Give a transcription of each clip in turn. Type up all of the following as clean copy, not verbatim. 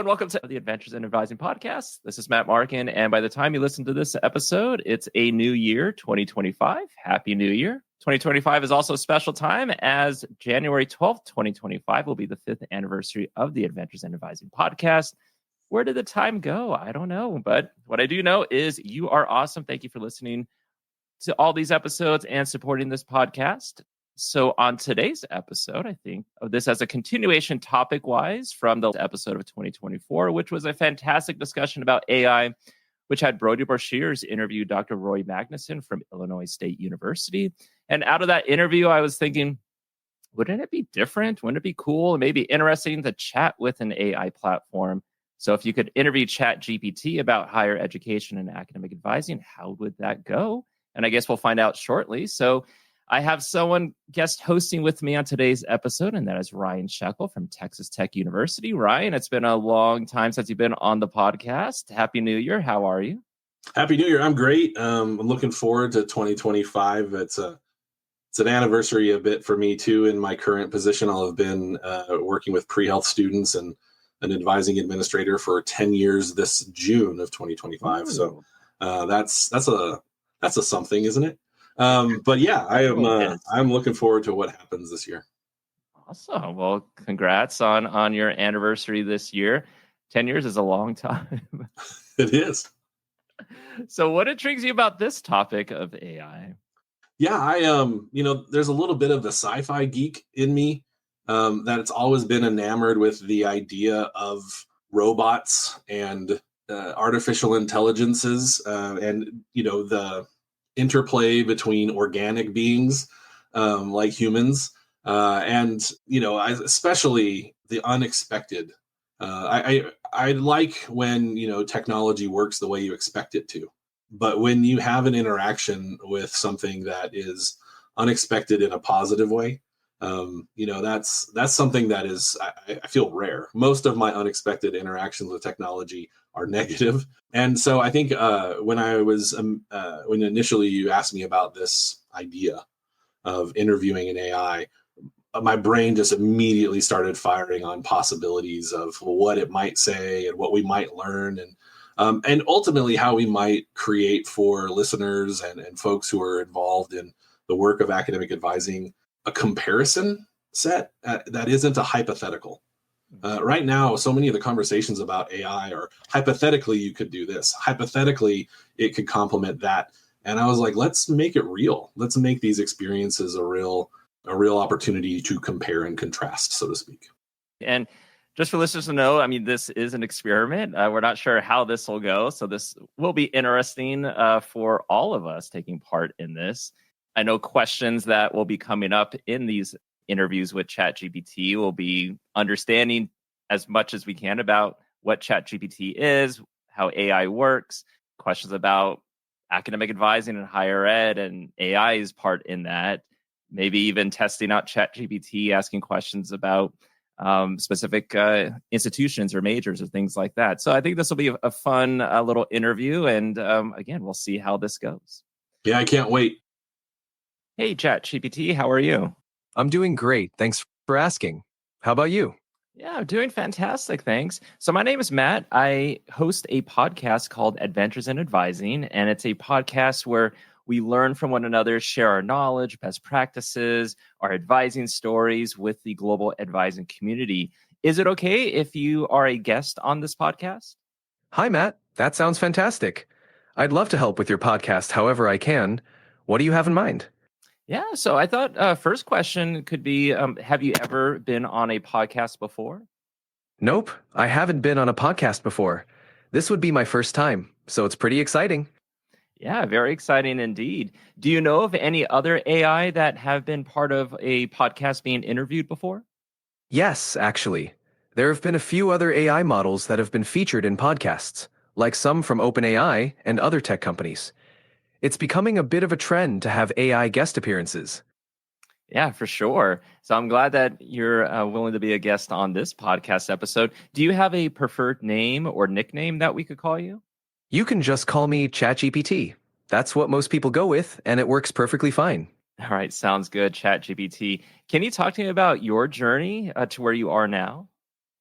and welcome to the Adventures in Advising podcast. This is Matt Markin, and by the time you listen to this episode, it's a new year, 2025. Happy New Year. 2025 is also a special time as January 12th, 2025 will be the 5th anniversary of the Adventures in Advising podcast. Where did the time go? I don't know, but what I do know is you are awesome. Thank you for listening to all these episodes and supporting this podcast. So on today's episode, I think of this as a continuation topic-wise from the episode of 2024, which was a fantastic discussion about AI, which had Brody Brashears interview Dr. Roy Magnuson from Illinois State University. And out of that interview, I was thinking, wouldn't it be different? Wouldn't it be cool and maybe interesting to chat with an AI platform? So if you could interview ChatGPT about higher education and academic advising, how would that go? And I guess we'll find out shortly. So I have someone guest hosting with me on today's episode, and that is Ryan Scheckel from Texas Tech University. Ryan, it's been a long time since you've been on the podcast. Happy New Year. How are you? Happy New Year. I'm great. I'm looking forward to 2025. It's an anniversary a bit for me, too, in my current position. I'll have been working with pre-health students and an advising administrator for 10 years this June of 2025. Ooh. So that's a something, isn't it? But yeah, I'm looking forward to what happens this year. Awesome. Well, congrats on your anniversary this year. 10 years is a long time. It is. So what intrigues you about this topic of AI? Yeah, there's a little bit of the sci-fi geek in me, that it's always been enamored with the idea of robots and artificial intelligences, and the interplay between organic beings like humans, and especially the unexpected. I like when technology works the way you expect it to, but when you have an interaction with something that is unexpected in a positive way, that's something that is I feel rare. Most of my unexpected interactions with technology are negative. And so I think when initially you asked me about this idea of interviewing an AI, my brain just immediately started firing on possibilities of what it might say and what we might learn, and ultimately how we might create for listeners and folks who are involved in the work of academic advising a comparison set that isn't a hypothetical. Right now, so many of the conversations about AI are hypothetically you could do this. Hypothetically, it could complement that. And I was like, let's make it real. Let's make these experiences a real opportunity to compare and contrast, so to speak. And just for listeners to know, I mean, this is an experiment. We're not sure how this will go. So this will be interesting for all of us taking part in this. I know questions that will be coming up in these interviews with ChatGPT will be understanding as much as we can about what ChatGPT is, how AI works, questions about academic advising and higher ed and AI's part in that, maybe even testing out ChatGPT, asking questions about specific institutions or majors or things like that. So I think this will be a fun little interview. And again, we'll see how this goes. Yeah, I can't wait. Hey, ChatGPT, how are you? I'm doing great. Thanks for asking. How about you? Yeah, I'm doing fantastic. Thanks. So my name is Matt. I host a podcast called Adventures in Advising, and it's a podcast where we learn from one another, share our knowledge, best practices, our advising stories with the global advising community. Is it okay if you are a guest on this podcast? Hi, Matt. That sounds fantastic. I'd love to help with your podcast however I can. What do you have in mind? Yeah, so I thought first question could be, have you ever been on a podcast before? Nope, I haven't been on a podcast before. This would be my first time, so it's pretty exciting. Yeah, very exciting indeed. Do you know of any other AI that have been part of a podcast being interviewed before? Yes, actually. There have been a few other AI models that have been featured in podcasts, like some from OpenAI and other tech companies. It's becoming a bit of a trend to have AI guest appearances. Yeah, for sure. So I'm glad that you're willing to be a guest on this podcast episode. Do you have a preferred name or nickname that we could call you? You can just call me ChatGPT. That's what most people go with, and it works perfectly fine. All right, sounds good, ChatGPT. Can you talk to me about your journey to where you are now?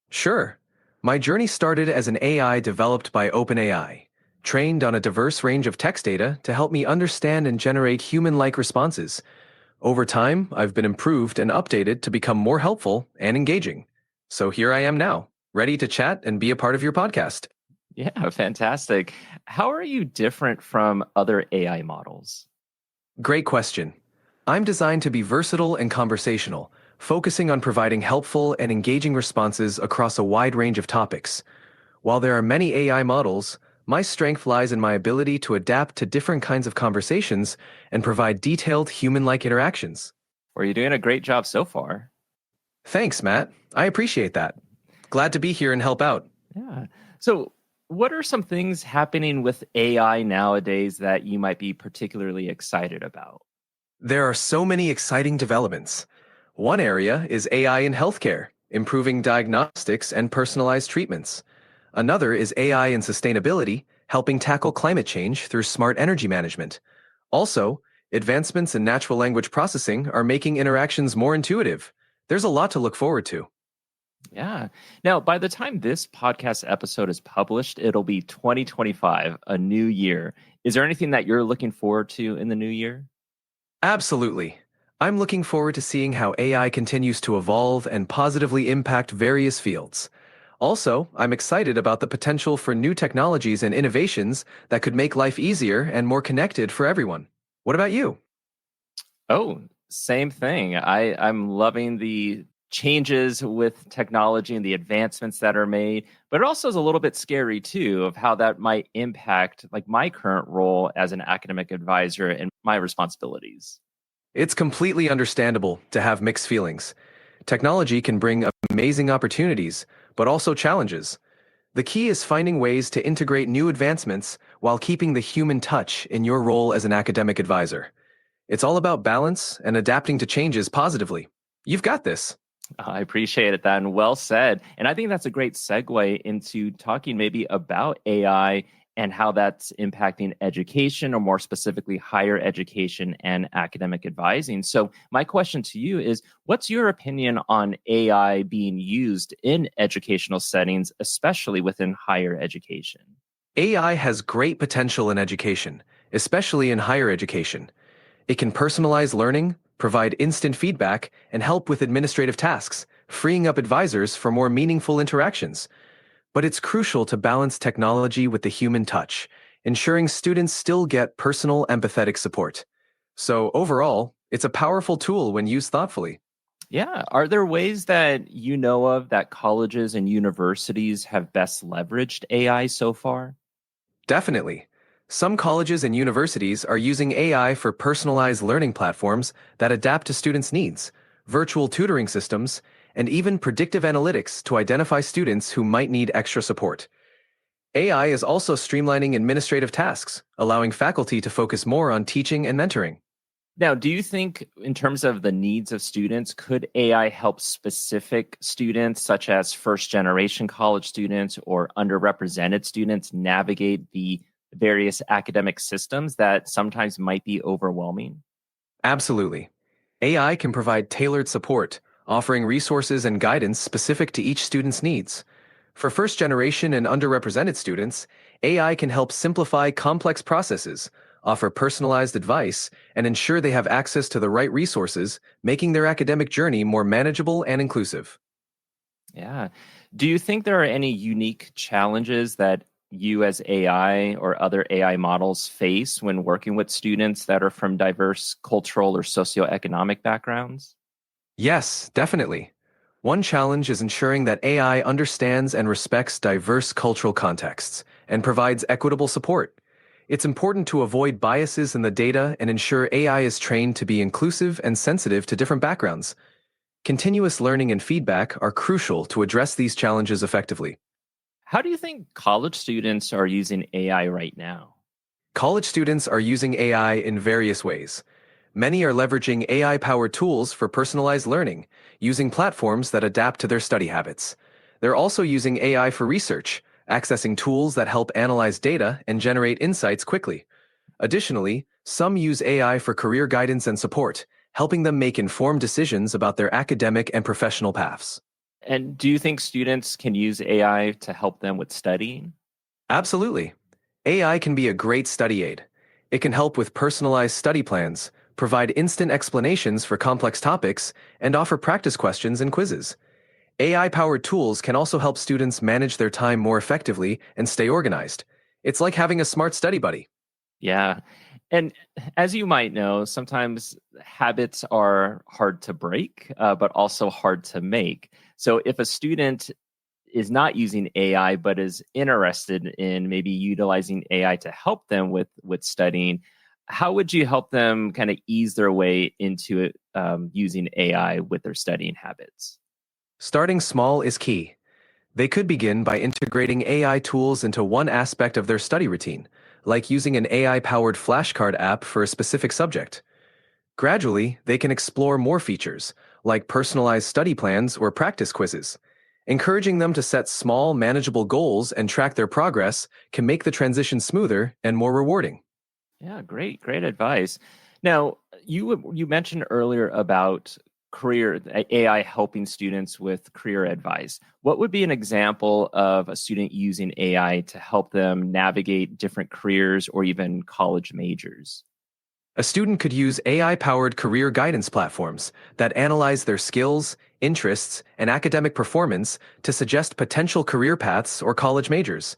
Sure. My journey started as an AI developed by OpenAI, trained on a diverse range of text data to help me understand and generate human-like responses. Over time, I've been improved and updated to become more helpful and engaging. So here I am now, ready to chat and be a part of your podcast. Yeah, fantastic. How are you different from other AI models? Great question. I'm designed to be versatile and conversational, focusing on providing helpful and engaging responses across a wide range of topics. While there are many AI models, my strength lies in my ability to adapt to different kinds of conversations and provide detailed human-like interactions. Well, you're doing a great job so far. Thanks, Matt. I appreciate that. Glad to be here and help out. Yeah. So, what are some things happening with AI nowadays that you might be particularly excited about? There are so many exciting developments. One area is AI in healthcare, improving diagnostics and personalized treatments. Another is AI in sustainability, helping tackle climate change through smart energy management. Also, advancements in natural language processing are making interactions more intuitive. There's a lot to look forward to. Yeah. Now, by the time this podcast episode is published, it'll be 2025, a new year. Is there anything that you're looking forward to in the new year? Absolutely. I'm looking forward to seeing how AI continues to evolve and positively impact various fields. Also, I'm excited about the potential for new technologies and innovations that could make life easier and more connected for everyone. What about you? Oh, same thing. I'm loving the changes with technology and the advancements that are made, but it also is a little bit scary too of how that might impact like my current role as an academic advisor and my responsibilities. It's completely understandable to have mixed feelings. Technology can bring amazing opportunities, but also challenges. The key is finding ways to integrate new advancements while keeping the human touch in your role as an academic advisor. It's all about balance and adapting to changes positively. You've got this. I appreciate it, then. Well said. And I think that's a great segue into talking maybe about AI and how that's impacting education, or more specifically, higher education and academic advising. So, my question to you is, what's your opinion on AI being used in educational settings, especially within higher education? AI has great potential in education, especially in higher education. It can personalize learning, provide instant feedback, and help with administrative tasks, freeing up advisors for more meaningful interactions. But it's crucial to balance technology with the human touch, ensuring students still get personal, empathetic support. So overall, it's a powerful tool when used thoughtfully. Yeah. Are there ways that you know of that colleges and universities have best leveraged AI so far? Definitely. Some colleges and universities are using AI for personalized learning platforms that adapt to students' needs, virtual tutoring systems, and even predictive analytics to identify students who might need extra support. AI is also streamlining administrative tasks, allowing faculty to focus more on teaching and mentoring. Now, do you think, in terms of the needs of students, could AI help specific students, such as first generation college students or underrepresented students, navigate the various academic systems that sometimes might be overwhelming? Absolutely. AI can provide tailored support, offering resources and guidance specific to each student's needs. For first generation and underrepresented students, AI can help simplify complex processes, offer personalized advice, and ensure they have access to the right resources, making their academic journey more manageable and inclusive. Yeah. Do you think there are any unique challenges that you as AI or other AI models face when working with students that are from diverse cultural or socioeconomic backgrounds? Yes, definitely. One challenge is ensuring that AI understands and respects diverse cultural contexts and provides equitable support. It's important to avoid biases in the data and ensure AI is trained to be inclusive and sensitive to different backgrounds. Continuous learning and feedback are crucial to address these challenges effectively. How do you think college students are using AI right now? College students are using AI in various ways. Many are leveraging AI-powered tools for personalized learning, using platforms that adapt to their study habits. They're also using AI for research, accessing tools that help analyze data and generate insights quickly. Additionally, some use AI for career guidance and support, helping them make informed decisions about their academic and professional paths. And do you think students can use AI to help them with studying? Absolutely. AI can be a great study aid. It can help with personalized study plans, provide instant explanations for complex topics, and offer practice questions and quizzes. AI-powered tools can also help students manage their time more effectively and stay organized. It's like having a smart study buddy. Yeah. And as you might know, sometimes habits are hard to break, but also hard to make. So if a student is not using AI, but is interested in maybe utilizing AI to help them with studying, how would you help them kind of ease their way into it, using AI with their studying habits? Starting small is key. They could begin by integrating AI tools into one aspect of their study routine, like using an AI-powered flashcard app for a specific subject. Gradually, they can explore more features, like personalized study plans or practice quizzes. Encouraging them to set small, manageable goals and track their progress can make the transition smoother and more rewarding. Yeah, great advice. Now, you mentioned earlier about AI helping students with career advice. What would be an example of a student using AI to help them navigate different careers or even college majors? A student could use AI-powered career guidance platforms that analyze their skills, interests, and academic performance to suggest potential career paths or college majors.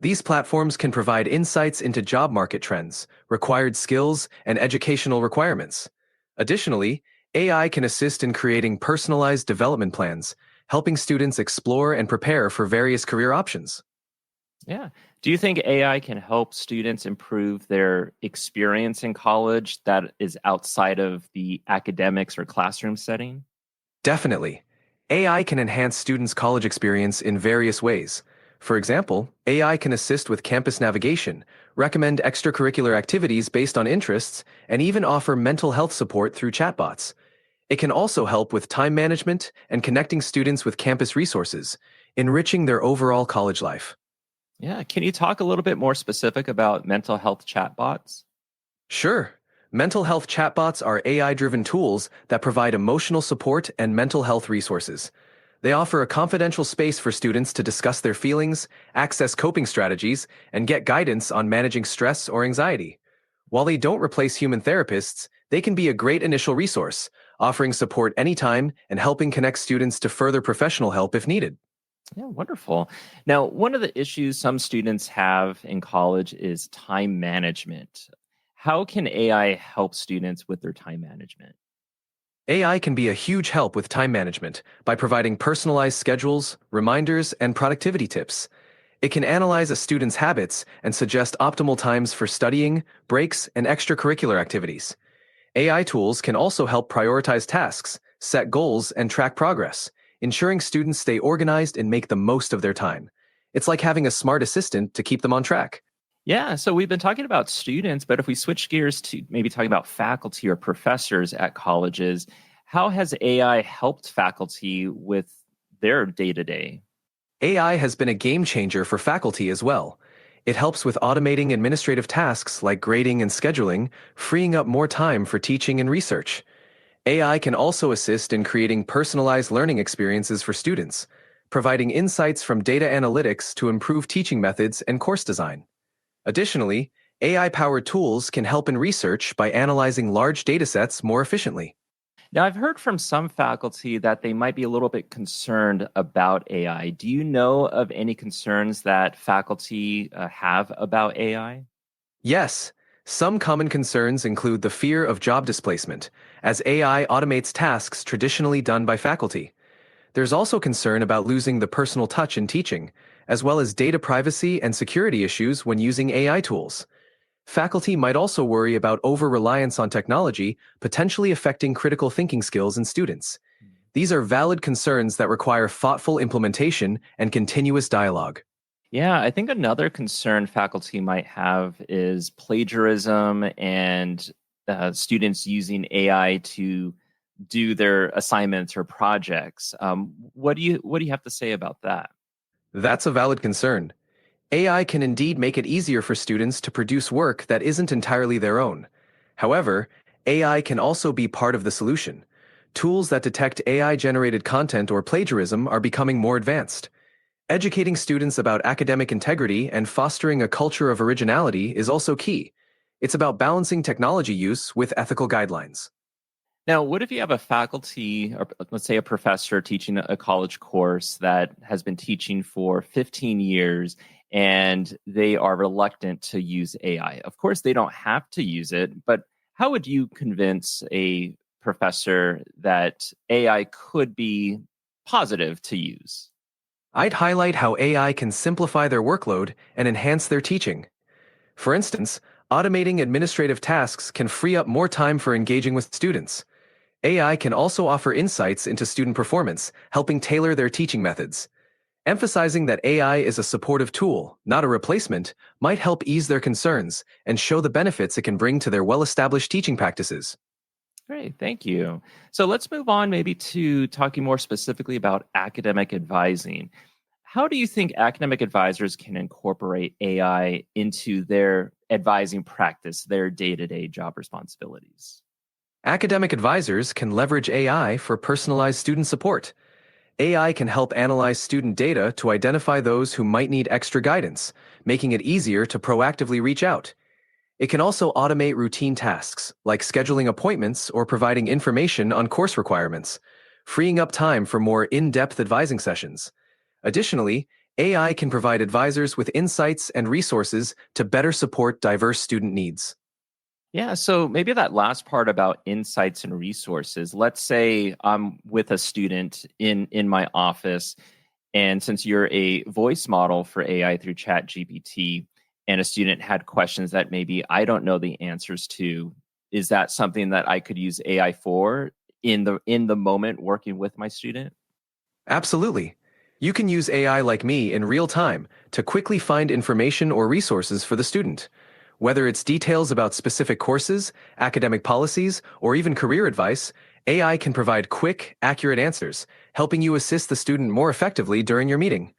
These platforms can provide insights into job market trends, required skills, and educational requirements. Additionally, AI can assist in creating personalized development plans, helping students explore and prepare for various career options. Yeah. Do you think AI can help students improve their experience in college that is outside of the academics or classroom setting? Definitely. AI can enhance students' college experience in various ways. For example, AI can assist with campus navigation, recommend extracurricular activities based on interests, and even offer mental health support through chatbots. It can also help with time management and connecting students with campus resources, enriching their overall college life. Yeah. Can you talk a little bit more specific about mental health chatbots? Sure. Mental health chatbots are AI-driven tools that provide emotional support and mental health resources. They offer a confidential space for students to discuss their feelings, access coping strategies, and get guidance on managing stress or anxiety. While they don't replace human therapists, they can be a great initial resource, offering support anytime and helping connect students to further professional help if needed. Yeah, wonderful. Now, one of the issues some students have in college is time management. How can AI help students with their time management? AI can be a huge help with time management by providing personalized schedules, reminders, and productivity tips. It can analyze a student's habits and suggest optimal times for studying, breaks, and extracurricular activities. AI tools can also help prioritize tasks, set goals, and track progress, ensuring students stay organized and make the most of their time. It's like having a smart assistant to keep them on track. Yeah, so we've been talking about students, but if we switch gears to maybe talking about faculty or professors at colleges, how has AI helped faculty with their day to day? AI has been a game changer for faculty as well. It helps with automating administrative tasks like grading and scheduling, freeing up more time for teaching and research. AI can also assist in creating personalized learning experiences for students, providing insights from data analytics to improve teaching methods and course design. Additionally, AI-powered tools can help in research by analyzing large datasets more efficiently. Now, I've heard from some faculty that they might be a little bit concerned about AI. Do you know of any concerns that faculty have about AI? Yes, some common concerns include the fear of job displacement, as AI automates tasks traditionally done by faculty. There's also concern about losing the personal touch in teaching, as well as data privacy and security issues when using AI tools. Faculty might also worry about over-reliance on technology, potentially affecting critical thinking skills in students. These are valid concerns that require thoughtful implementation and continuous dialogue. Yeah, I think another concern faculty might have is plagiarism and students using AI to do their assignments or projects. What do you have to say about that? That's a valid concern. AI can indeed make it easier for students to produce work that isn't entirely their own. However, AI can also be part of the solution. Tools that detect AI-generated content or plagiarism are becoming more advanced. Educating students about academic integrity and fostering a culture of originality is also key. It's about balancing technology use with ethical guidelines. Now, what if you have a faculty, or let's say a professor teaching a college course that has been teaching for 15 years and they are reluctant to use AI? Of course, they don't have to use it, but how would you convince a professor that AI could be positive to use? I'd highlight how AI can simplify their workload and enhance their teaching. For instance, automating administrative tasks can free up more time for engaging with students. AI can also offer insights into student performance, helping tailor their teaching methods. Emphasizing that AI is a supportive tool, not a replacement, might help ease their concerns and show the benefits it can bring to their well-established teaching practices. Great, thank you. So let's move on maybe to talking more specifically about academic advising. How do you think academic advisors can incorporate AI into their advising practice, their day-to-day job responsibilities? Academic advisors can leverage AI for personalized student support. AI can help analyze student data to identify those who might need extra guidance, making it easier to proactively reach out. It can also automate routine tasks, like scheduling appointments or providing information on course requirements, freeing up time for more in-depth advising sessions. Additionally, AI can provide advisors with insights and resources to better support diverse student needs. Yeah, so maybe that last part about insights and resources. Let's say I'm with a student in my office, and since you're a voice model for AI through ChatGPT, and a student had questions that maybe I don't know the answers to, is that something that I could use AI for in the moment working with my student? Absolutely. You can use AI like me in real time to quickly find information or resources for the student. Whether it's details about specific courses, academic policies, or even career advice, AI can provide quick, accurate answers, helping you assist the student more effectively during your meeting.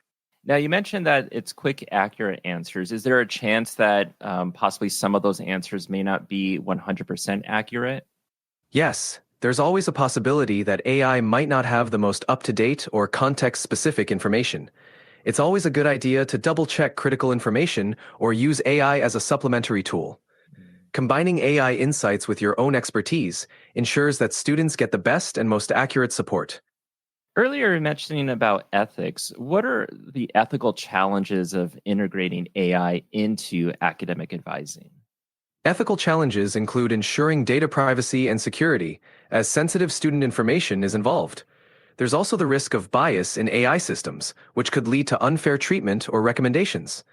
Now, you mentioned that it's quick, accurate answers. Is there a chance that possibly some of those answers may not be 100% accurate? Yes, there's always a possibility that AI might not have the most up-to-date or context-specific information. It's always a good idea to double-check critical information or use AI as a supplementary tool. Combining AI insights with your own expertise ensures that students get the best and most accurate support. Earlier, you were mentioning about ethics. What are the ethical challenges of integrating AI into academic advising? Ethical challenges include ensuring data privacy and security, as sensitive student information is involved. There's also the risk of bias in AI systems, which could lead to unfair treatment or recommendations.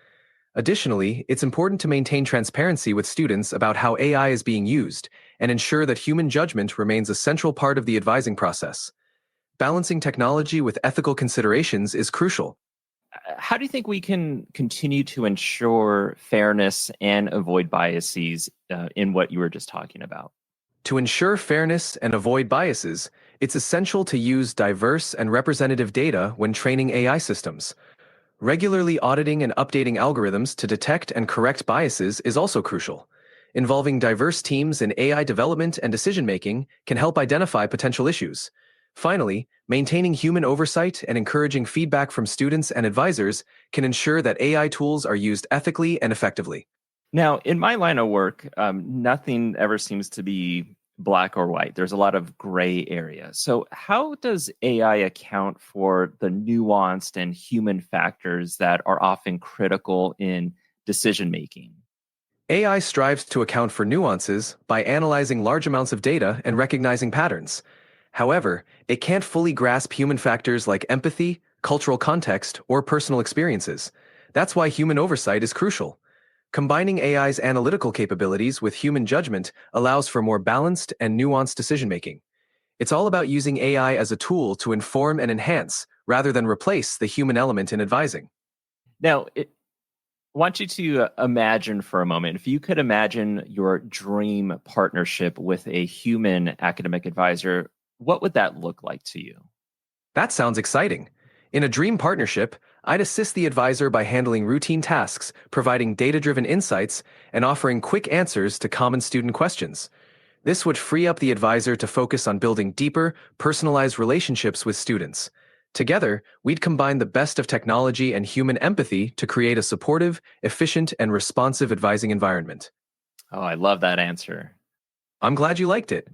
Additionally, it's important to maintain transparency with students about how AI is being used and ensure that human judgment remains a central part of the advising process. Balancing technology with ethical considerations is crucial. How do you think we can continue to ensure fairness and avoid biases in what you were just talking about? To ensure fairness and avoid biases, it's essential to use diverse and representative data when training AI systems. Regularly auditing and updating algorithms to detect and correct biases is also crucial. Involving diverse teams in AI development and decision-making can help identify potential issues. Finally, maintaining human oversight and encouraging feedback from students and advisors can ensure that AI tools are used ethically and effectively. Now, in my line of work, nothing ever seems to be black or white. There's a lot of gray area. So, how does AI account for the nuanced and human factors that are often critical in decision making? AI strives to account for nuances by analyzing large amounts of data and recognizing patterns. However, it can't fully grasp human factors like empathy, cultural context, or personal experiences. That's why human oversight is crucial. Combining AI's analytical capabilities with human judgment allows for more balanced and nuanced decision-making. It's all about using AI as a tool to inform and enhance, rather than replace the human element in advising. Now, I want you to imagine for a moment, if you could imagine your dream partnership with a human academic advisor, what would that look like to you? That sounds exciting. In a dream partnership, I'd assist the advisor by handling routine tasks, providing data-driven insights, and offering quick answers to common student questions. This would free up the advisor to focus on building deeper, personalized relationships with students. Together, we'd combine the best of technology and human empathy to create a supportive, efficient, and responsive advising environment. Oh, I love that answer. I'm glad you liked it.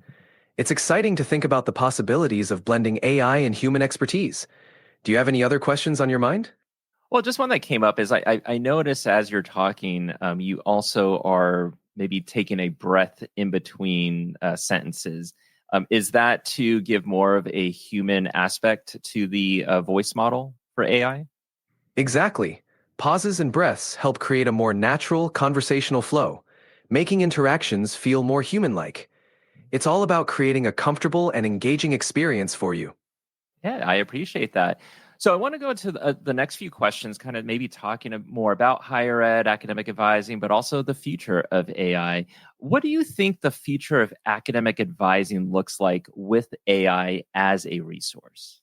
It's exciting to think about the possibilities of blending AI and human expertise. Do you have any other questions on your mind? Well, just one that came up is I notice as you're talking, you also are maybe taking a breath in between sentences. Is that to give more of a human aspect to the voice model for AI? Exactly. Pauses and breaths help create a more natural conversational flow, making interactions feel more human-like. It's all about creating a comfortable and engaging experience for you. Yeah, I appreciate that. So I want to go into the next few questions, kind of maybe talking more about higher ed, academic advising, but also the future of AI. What do you think the future of academic advising looks like with AI as a resource?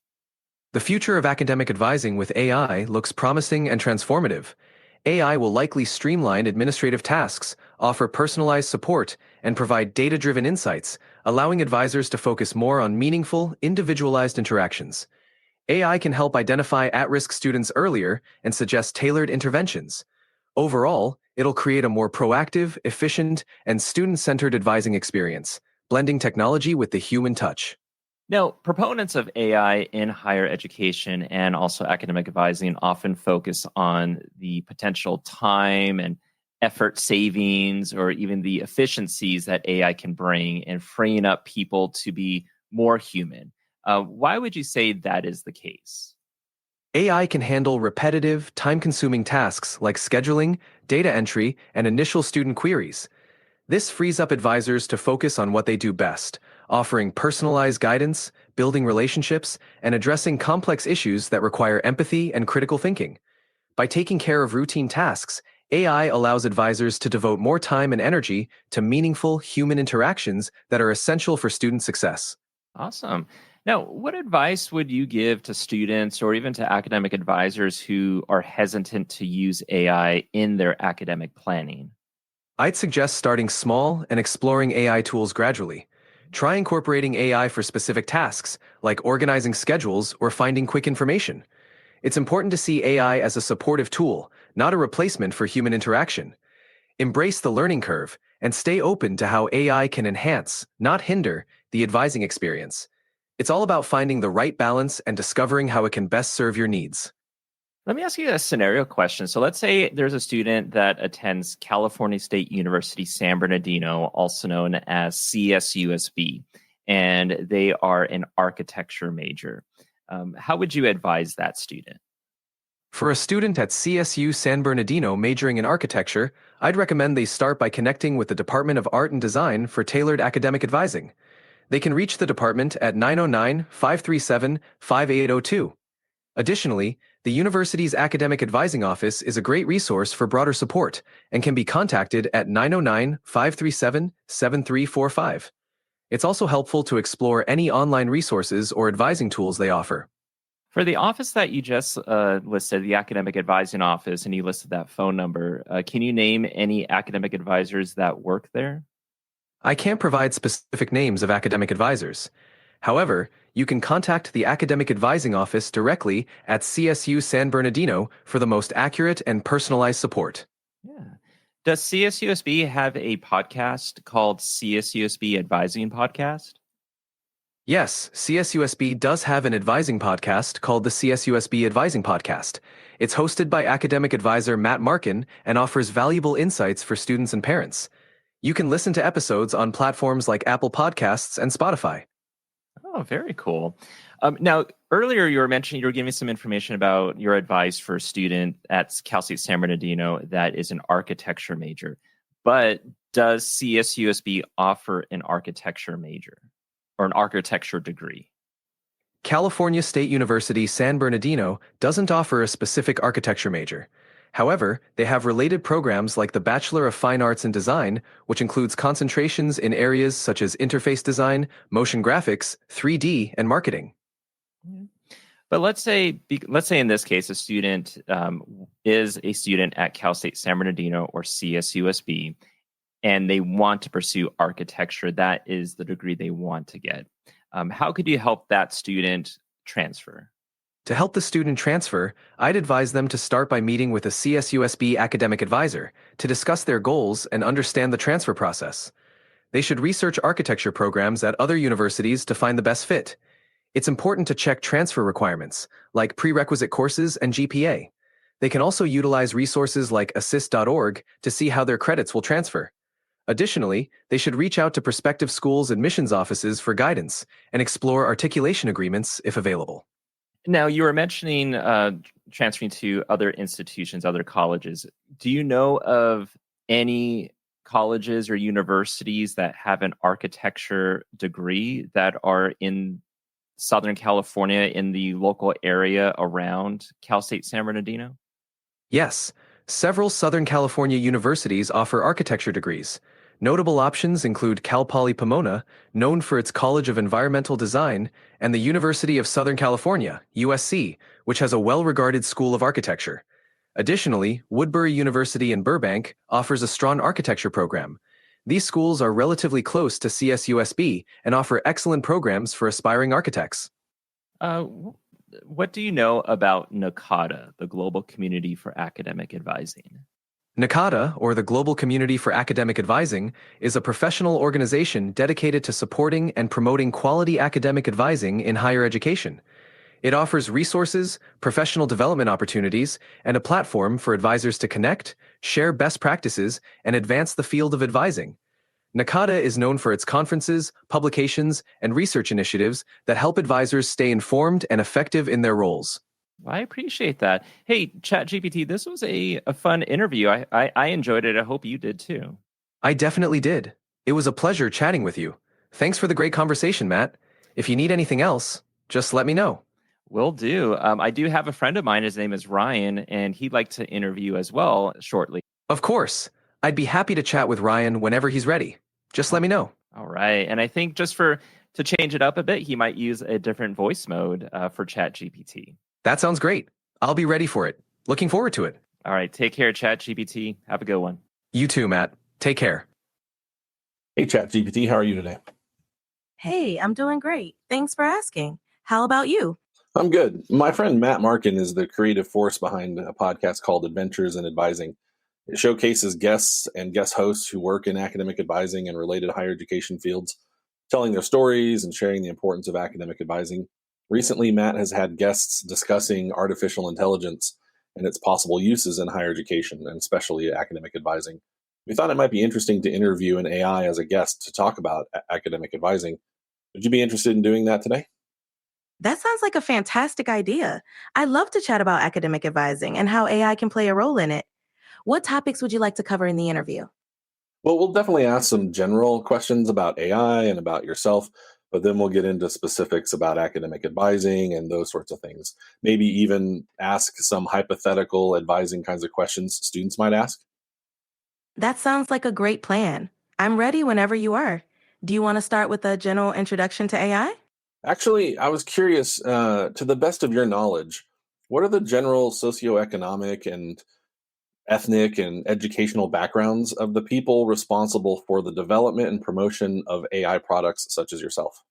The future of academic advising with AI looks promising and transformative. AI will likely streamline administrative tasks, offer personalized support, and provide data-driven insights, allowing advisors to focus more on meaningful, individualized interactions. AI can help identify at-risk students earlier and suggest tailored interventions. Overall, it'll create a more proactive, efficient, and student-centered advising experience, blending technology with the human touch. Now, proponents of AI in higher education and also academic advising often focus on the potential time and effort savings or even the efficiencies that AI can bring and freeing up people to be more human. Why would you say that is the case? AI can handle repetitive, time-consuming tasks like scheduling, data entry, and initial student queries. This frees up advisors to focus on what they do best, offering personalized guidance, building relationships, and addressing complex issues that require empathy and critical thinking. By taking care of routine tasks, AI allows advisors to devote more time and energy to meaningful human interactions that are essential for student success. Awesome. Now, what advice would you give to students or even to academic advisors who are hesitant to use AI in their academic planning? I'd suggest starting small and exploring AI tools gradually. Try incorporating AI for specific tasks, like organizing schedules or finding quick information. It's important to see AI as a supportive tool, not a replacement for human interaction. Embrace the learning curve and stay open to how AI can enhance, not hinder, the advising experience. It's all about finding the right balance and discovering how it can best serve your needs. Let me ask you a scenario question. So let's say there's a student that attends California State University, San Bernardino, also known as CSUSB, and they are an architecture major. How would you advise that student? For a student at CSU San Bernardino majoring in architecture, I'd recommend they start by connecting with the Department of Art and Design for tailored academic advising. They can reach the department at 909-537-5802. Additionally, the university's academic advising office is a great resource for broader support and can be contacted at 909-537-7345. It's also helpful to explore any online resources or advising tools they offer. For the office that you just listed, the academic advising office, and you listed that phone number, can you name any academic advisors that work there? I can't provide specific names of academic advisors. However, you can contact the Academic Advising Office directly at CSU San Bernardino for the most accurate and personalized support. Yeah. Does CSUSB have a podcast called CSUSB Advising Podcast? Yes, CSUSB does have an advising podcast called the CSUSB Advising Podcast. It's hosted by academic advisor Matt Markin and offers valuable insights for students and parents. You can listen to episodes on platforms like Apple Podcasts and Spotify. Oh, very cool. Now, earlier you were giving some information about your advice for a student at Cal State San Bernardino that is an architecture major. But does CSUSB offer an architecture major or an architecture degree? California State University San Bernardino doesn't offer a specific architecture major. However, they have related programs like the Bachelor of Fine Arts in Design, which includes concentrations in areas such as interface design, motion graphics, 3D, and marketing. Yeah. But let's say in this case, a student is a student at Cal State San Bernardino or CSUSB, and they want to pursue architecture. That is the degree they want to get. How could you help that student transfer? To help the student transfer, I'd advise them to start by meeting with a CSUSB academic advisor to discuss their goals and understand the transfer process. They should research architecture programs at other universities to find the best fit. It's important to check transfer requirements, like prerequisite courses and GPA. They can also utilize resources like assist.org to see how their credits will transfer. Additionally, they should reach out to prospective schools' admissions offices for guidance and explore articulation agreements if available. Now, you were mentioning transferring to other institutions, other colleges. Do you know of any colleges or universities that have an architecture degree that are in Southern California, in the local area around Cal State San Bernardino? Yes, several Southern California universities offer architecture degrees. Notable options include Cal Poly Pomona, known for its College of Environmental Design, and the University of Southern California, USC, which has a well-regarded school of architecture. Additionally, Woodbury University in Burbank offers a strong architecture program. These schools are relatively close to CSUSB and offer excellent programs for aspiring architects. What do you know about NACADA, the Global Community for Academic Advising? NACADA, or the Global Community for Academic Advising, is a professional organization dedicated to supporting and promoting quality academic advising in higher education. It offers resources, professional development opportunities, and a platform for advisors to connect, share best practices, and advance the field of advising. NACADA is known for its conferences, publications, and research initiatives that help advisors stay informed and effective in their roles. I appreciate that. Hey, ChatGPT, this was a fun interview. I enjoyed it. I hope you did too. I definitely did. It was a pleasure chatting with you. Thanks for the great conversation, Matt. If you need anything else, just let me know. Will do. I do have a friend of mine. His name is Ryan, and he'd like to interview as well shortly. Of course. I'd be happy to chat with Ryan whenever he's ready. Just let me know. All right. And I think just to change it up a bit, he might use a different voice mode for ChatGPT. That sounds great. I'll be ready for it. Looking forward to it. All right. Take care, ChatGPT. Have a good one. You too, Matt. Take care. Hey, ChatGPT, how are you today? Hey, I'm doing great. Thanks for asking. How about you? I'm good. My friend Matt Markin is the creative force behind a podcast called Adventures in Advising. It showcases guests and guest hosts who work in academic advising and related higher education fields, telling their stories and sharing the importance of academic advising. Recently, Matt has had guests discussing artificial intelligence and its possible uses in higher education, and especially academic advising. We thought it might be interesting to interview an AI as a guest to talk about academic advising. Would you be interested in doing that today? That sounds like a fantastic idea. I love to chat about academic advising and how AI can play a role in it. What topics would you like to cover in the interview? Well, we'll definitely ask some general questions about AI and about yourself, but then we'll get into specifics about academic advising and those sorts of things. Maybe even ask some hypothetical advising kinds of questions students might ask. That sounds like a great plan. I'm ready whenever you are. Do you want to start with a general introduction to AI? Actually, I was curious, to the best of your knowledge, what are the general socioeconomic and ethnic and educational backgrounds of the people responsible for the development and promotion of AI products such as yourself?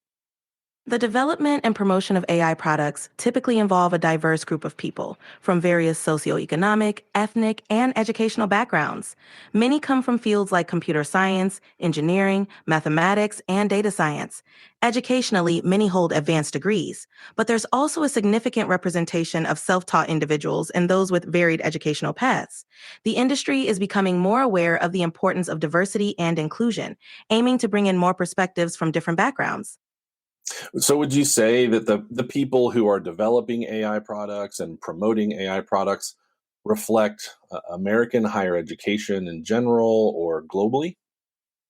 The development and promotion of AI products typically involve a diverse group of people from various socioeconomic, ethnic, and educational backgrounds. Many come from fields like computer science, engineering, mathematics, and data science. Educationally, many hold advanced degrees, but there's also a significant representation of self-taught individuals and those with varied educational paths. The industry is becoming more aware of the importance of diversity and inclusion, aiming to bring in more perspectives from different backgrounds. So would you say that the people who are developing AI products and promoting AI products reflect American higher education in general or globally?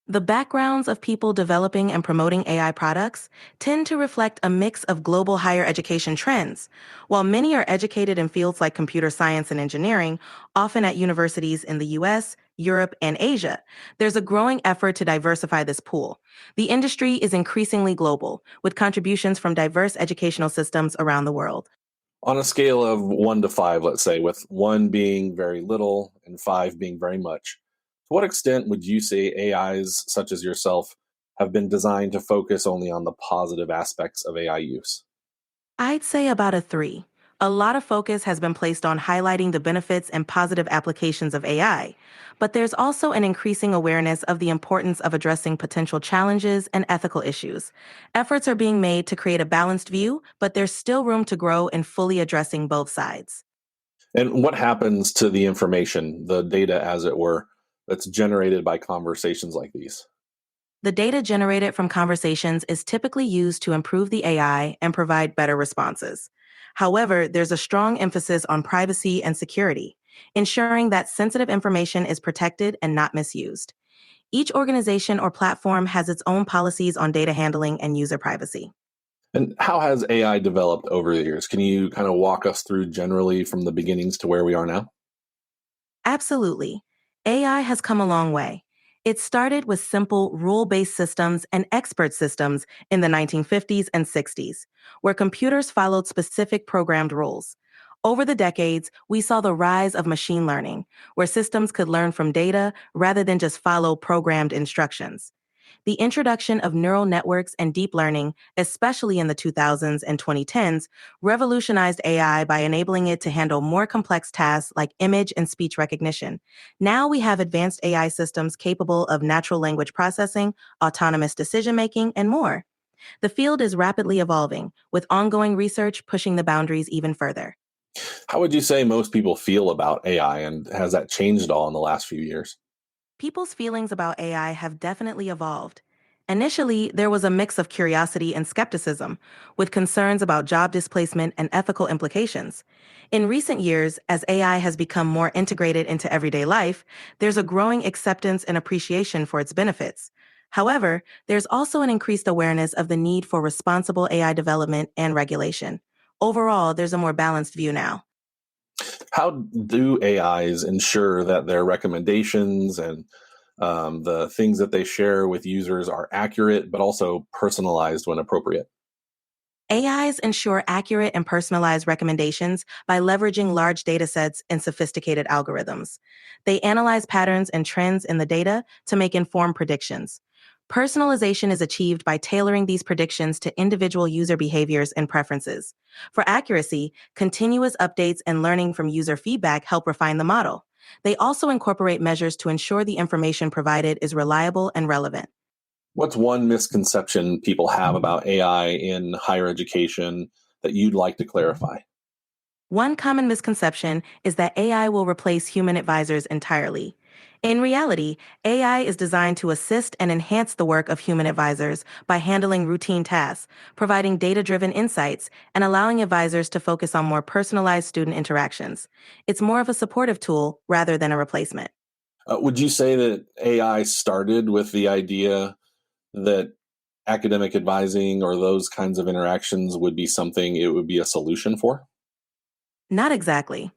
The backgrounds of people developing and promoting AI products tend to reflect a mix of global higher education trends. While many are educated in fields like computer science and engineering, often at universities in the US, Europe, and Asia, there's a growing effort to diversify this pool. The industry is increasingly global, with contributions from diverse educational systems around the world. On a scale of 1 to 5, let's say, with 1 being very little and 5 being very much, what extent would you say AIs such as yourself have been designed to focus only on the positive aspects of AI use? I'd say about a 3. A lot of focus has been placed on highlighting the benefits and positive applications of AI, but there's also an increasing awareness of the importance of addressing potential challenges and ethical issues. Efforts are being made to create a balanced view, but there's still room to grow in fully addressing both sides. And what happens to the information, the data, as it were, that's generated by conversations like these? The data generated from conversations is typically used to improve the AI and provide better responses. However, there's a strong emphasis on privacy and security, ensuring that sensitive information is protected and not misused. Each organization or platform has its own policies on data handling and user privacy. And how has AI developed over the years? Can you kind of walk us through generally from the beginnings to where we are now? Absolutely. AI has come a long way. It started with simple rule-based systems and expert systems in the 1950s and 60s, where computers followed specific programmed rules. Over the decades, we saw the rise of machine learning, where systems could learn from data rather than just follow programmed instructions. The introduction of neural networks and deep learning, especially in the 2000s and 2010s, revolutionized AI by enabling it to handle more complex tasks like image and speech recognition. Now we have advanced AI systems capable of natural language processing, autonomous decision making, and more. The field is rapidly evolving, with ongoing research pushing the boundaries even further. How would you say most people feel about AI, and has that changed at all in the last few years? People's feelings about AI have definitely evolved. Initially, there was a mix of curiosity and skepticism, with concerns about job displacement and ethical implications. In recent years, as AI has become more integrated into everyday life, there's a growing acceptance and appreciation for its benefits. However, there's also an increased awareness of the need for responsible AI development and regulation. Overall, there's a more balanced view now. How do AIs ensure that their recommendations and the things that they share with users are accurate but also personalized when appropriate? AIs ensure accurate and personalized recommendations by leveraging large datasets and sophisticated algorithms. They analyze patterns and trends in the data to make informed predictions. Personalization is achieved by tailoring these predictions to individual user behaviors and preferences. For accuracy, continuous updates and learning from user feedback help refine the model. They also incorporate measures to ensure the information provided is reliable and relevant. What's one misconception people have about AI in higher education that you'd like to clarify? One common misconception is that AI will replace human advisors entirely. In reality, AI is designed to assist and enhance the work of human advisors by handling routine tasks, providing data-driven insights, and allowing advisors to focus on more personalized student interactions. It's more of a supportive tool rather than a replacement. Would you say that AI started with the idea that academic advising or those kinds of interactions would be something it would be a solution for? Not exactly.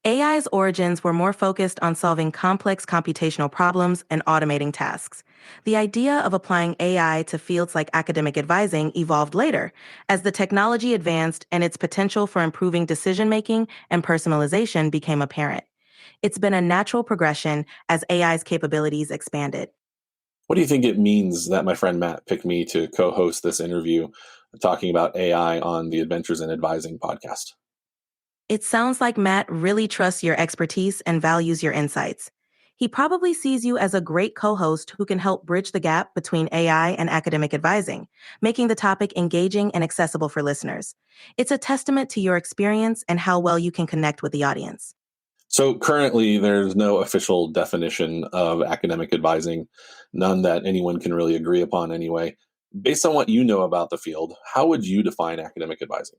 AI's origins were more focused on solving complex computational problems and automating tasks. The idea of applying AI to fields like academic advising evolved later, as the technology advanced and its potential for improving decision-making and personalization became apparent. It's been a natural progression as AI's capabilities expanded. What do you think it means that my friend Matt picked me to co host this interview talking about AI on the Adventures in Advising podcast? It sounds like Matt really trusts your expertise and values your insights. He probably sees you as a great co-host who can help bridge the gap between AI and academic advising, making the topic engaging and accessible for listeners. It's a testament to your experience and how well you can connect with the audience. So, currently, there's no official definition of academic advising, none that anyone can really agree upon anyway. Based on what you know about the field, how would you define academic advising?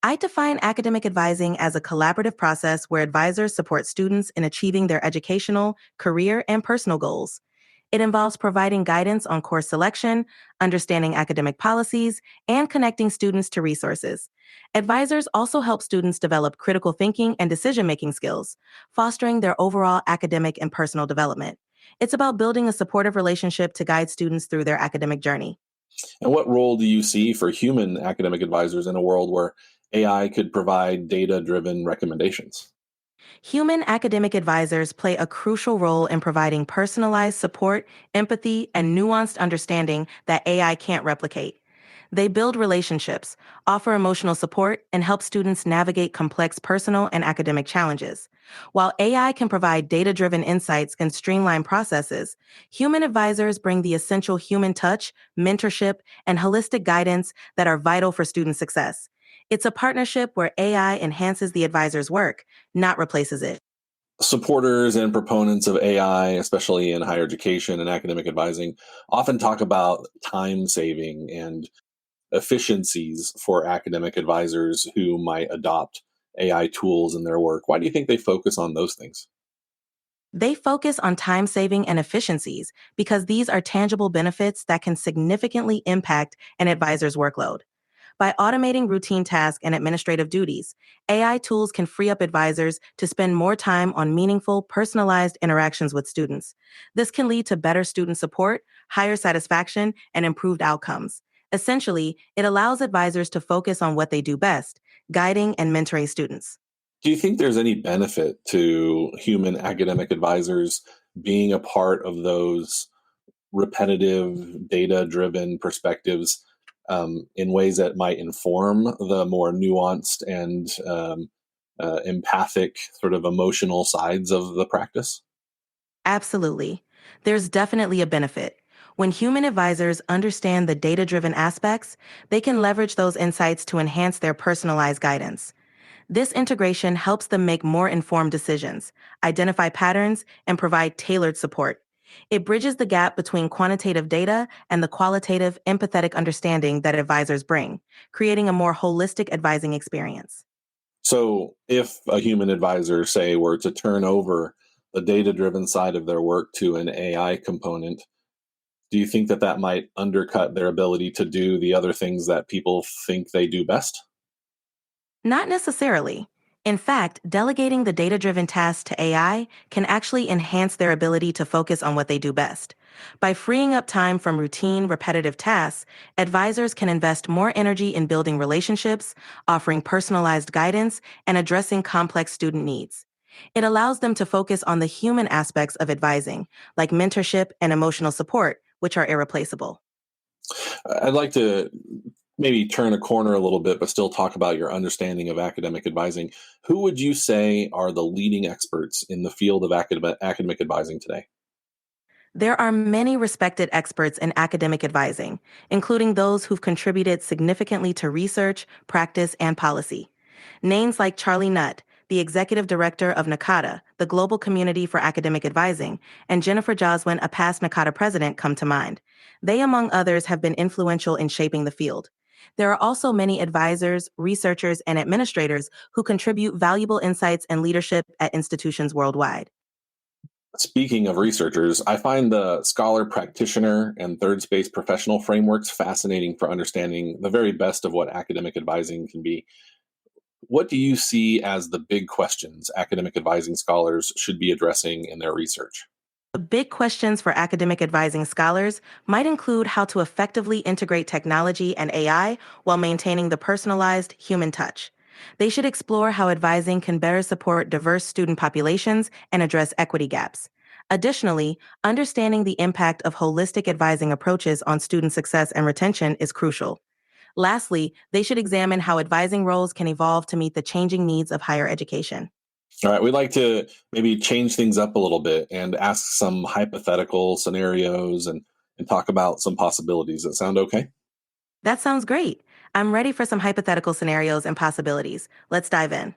I define academic advising as a collaborative process where advisors support students in achieving their educational, career, and personal goals. It involves providing guidance on course selection, understanding academic policies, and connecting students to resources. Advisors also help students develop critical thinking and decision-making skills, fostering their overall academic and personal development. It's about building a supportive relationship to guide students through their academic journey. And what role do you see for human academic advisors in a world where AI could provide data driven recommendations? Human academic advisors play a crucial role in providing personalized support, empathy, and nuanced understanding that AI can't replicate. They build relationships, offer emotional support, and help students navigate complex personal and academic challenges. While AI can provide data-driven insights and streamline processes, human advisors bring the essential human touch, mentorship, and holistic guidance that are vital for student success. It's a partnership where AI enhances the advisor's work, not replaces it. Supporters and proponents of AI, especially in higher education and academic advising, often talk about time saving and efficiencies for academic advisors who might adopt AI tools in their work. Why do you think they focus on those things? They focus on time saving and efficiencies because these are tangible benefits that can significantly impact an advisor's workload. By automating routine tasks and administrative duties, AI tools can free up advisors to spend more time on meaningful, personalized interactions with students. This can lead to better student support, higher satisfaction, and improved outcomes. Essentially, it allows advisors to focus on what they do best, guiding and mentoring students. Do you think there's any benefit to human academic advisors being a part of those repetitive, data driven perspectives in ways that might inform the more nuanced and empathic, sort of emotional sides of the practice? Absolutely. There's definitely a benefit. When human advisors understand the data-driven aspects, they can leverage those insights to enhance their personalized guidance. This integration helps them make more informed decisions, identify patterns, and provide tailored support. It bridges the gap between quantitative data and the qualitative, empathetic understanding that advisors bring, creating a more holistic advising experience. So, if a human advisor, say, were to turn over the data driven side of their work to an AI component, do you think that that might undercut their ability to do the other things that people think they do best? Not necessarily. In fact, delegating the data-driven tasks to AI can actually enhance their ability to focus on what they do best. By freeing up time from routine, repetitive tasks, advisors can invest more energy in building relationships, offering personalized guidance, and addressing complex student needs. It allows them to focus on the human aspects of advising, like mentorship and emotional support, which are irreplaceable. I'd like to maybe turn a corner a little bit, but still talk about your understanding of academic advising. Who would you say are the leading experts in the field of academic advising today? There are many respected experts in academic advising, including those who've contributed significantly to research, practice, and policy. Names like Charlie Nutt, the executive director of NACADA, the Global Community for Academic Advising, and Jennifer Joswin, a past NACADA president, come to mind. They, among others, have been influential in shaping the field. There are also many advisors, researchers, and administrators who contribute valuable insights and leadership at institutions worldwide. Speaking of researchers, I find the scholar practitioner and third space professional frameworks fascinating for understanding the very best of what academic advising can be. What do you see as the big questions academic advising scholars should be addressing in their research? The big questions for academic advising scholars might include how to effectively integrate technology and AI while maintaining the personalized human touch. They should explore how advising can better support diverse student populations and address equity gaps. Additionally, understanding the impact of holistic advising approaches on student success and retention is crucial. Lastly, they should examine how advising roles can evolve to meet the changing needs of higher education. All right, we'd like to maybe change things up a little bit and ask some hypothetical scenarios and talk about some possibilities. That sound okay? That sounds great. I'm ready for some hypothetical scenarios and possibilities. Let's dive in.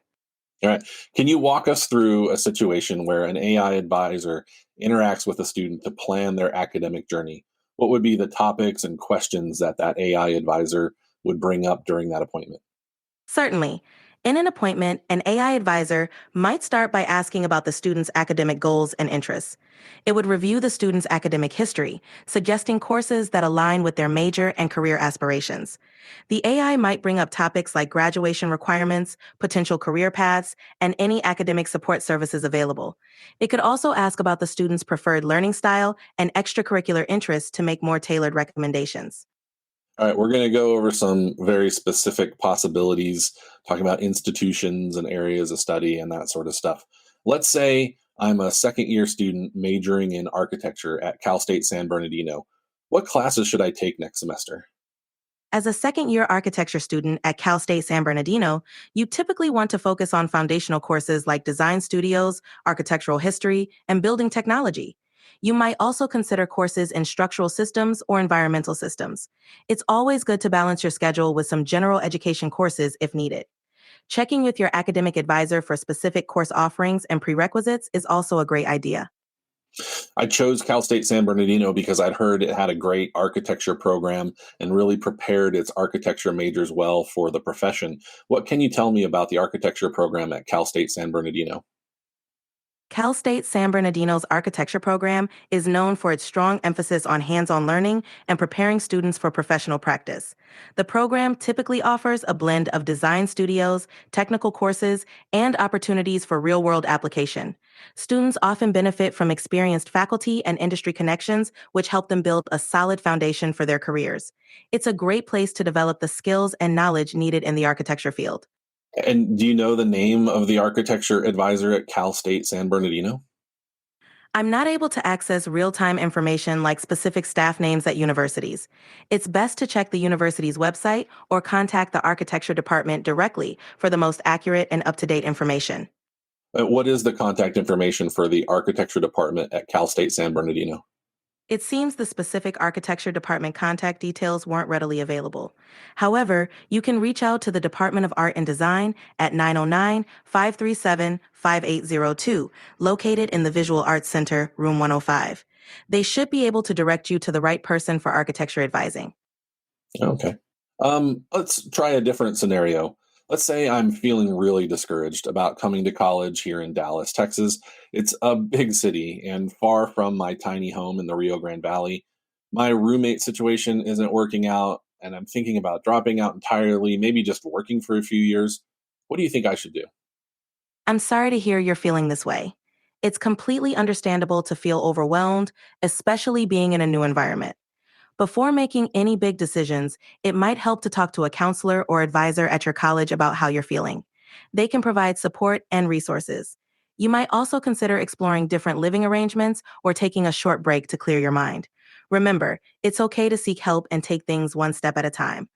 All right. Can you walk us through a situation where an AI advisor interacts with a student to plan their academic journey? What would be the topics and questions that that AI advisor would bring up during that appointment? Certainly. In an appointment, an AI advisor might start by asking about the student's academic goals and interests. It would review the student's academic history, suggesting courses that align with their major and career aspirations. The AI might bring up topics like graduation requirements, potential career paths, and any academic support services available. It could also ask about the student's preferred learning style and extracurricular interests to make more tailored recommendations. All right, we're going to go over some very specific possibilities, talking about institutions and areas of study and that sort of stuff. Let's say I'm a second year student majoring in architecture at Cal State San Bernardino. What classes should I take next semester? As a second-year architecture student at Cal State San Bernardino, you typically want to focus on foundational courses like design studios, architectural history, and building technology. You might also consider courses in structural systems or environmental systems. It's always good to balance your schedule with some general education courses if needed. Checking with your academic advisor for specific course offerings and prerequisites is also a great idea. I chose Cal State San Bernardino because I'd heard it had a great architecture program and really prepared its architecture majors well for the profession. What can you tell me about the architecture program at Cal State San Bernardino? Cal State San Bernardino's architecture program is known for its strong emphasis on hands-on learning and preparing students for professional practice. The program typically offers a blend of design studios, technical courses, and opportunities for real-world application. Students often benefit from experienced faculty and industry connections, which help them build a solid foundation for their careers. It's a great place to develop the skills and knowledge needed in the architecture field. And do you know the name of the architecture advisor at Cal State San Bernardino? I'm not able to access real-time information like specific staff names at universities. It's best to check the university's website or contact the architecture department directly for the most accurate and up-to-date information. What is the contact information for the architecture department at Cal State San Bernardino? It seems the specific architecture department contact details weren't readily available. However, you can reach out to the Department of Art and Design at 909-537-5802, located in the Visual Arts Center, Room 105. They should be able to direct you to the right person for architecture advising. Okay. Let's try a different scenario. Let's say I'm feeling really discouraged about coming to college here in Dallas, Texas. It's a big city and far from my tiny home in the Rio Grande Valley. My roommate situation isn't working out, and I'm thinking about dropping out entirely, maybe just working for a few years. What do you think I should do? I'm sorry to hear you're feeling this way. It's completely understandable to feel overwhelmed, especially being in a new environment. Before making any big decisions, it might help to talk to a counselor or advisor at your college about how you're feeling. They can provide support and resources. You might also consider exploring different living arrangements or taking a short break to clear your mind. Remember, it's okay to seek help and take things one step at a time.